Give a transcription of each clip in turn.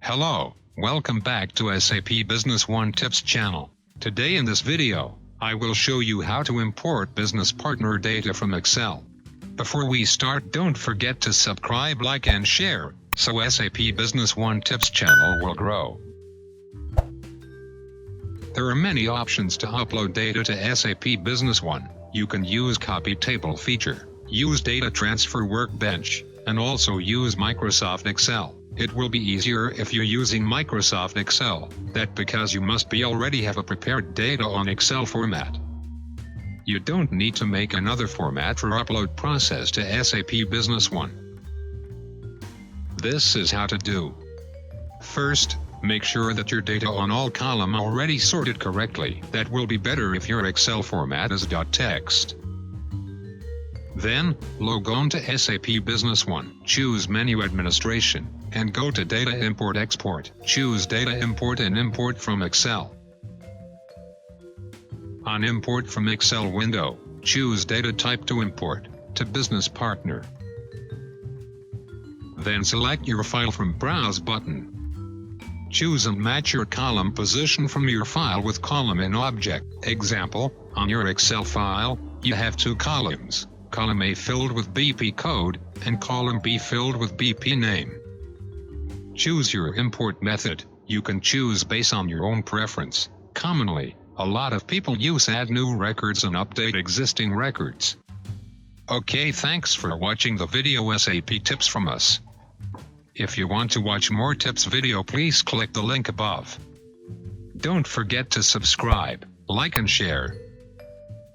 Hello, welcome back to SAP Business One Tips channel. Today in this video, I will show you how to import business partner data from Excel. Before we start, don't forget to subscribe, like and share, so SAP Business One Tips channel will grow. There are many options to upload data to SAP Business One. You can use copy table feature, use data transfer workbench, and also use Microsoft Excel. It will be easier if you're using Microsoft Excel, that because you must already have a prepared data on Excel format. You don't need to make another format for upload process to SAP Business One. This is how to do. First, make sure that your data on all column already sorted correctly. That will be better if your Excel format is .text. Then, log on to SAP Business One, choose Menu Administration, and go to Data Import Export. Choose Data Import and Import from Excel. On Import from Excel window, choose Data Type to import, to Business Partner. Then select your file from Browse button. Choose and match your column position from your file with column in object. Example, on your Excel file, you have two columns. Column A filled with BP code, and column B filled with BP name. Choose your import method. You can choose based on your own preference. Commonly, a lot of people use add new records and update existing records. Okay, thanks for watching the video SAP tips from us. If you want to watch more tips video, please click the link above. Don't forget to subscribe, like and share.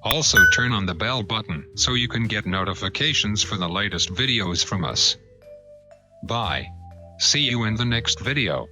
Also turn on the bell button so you can get notifications for the latest videos from us. Bye. See you in the next video.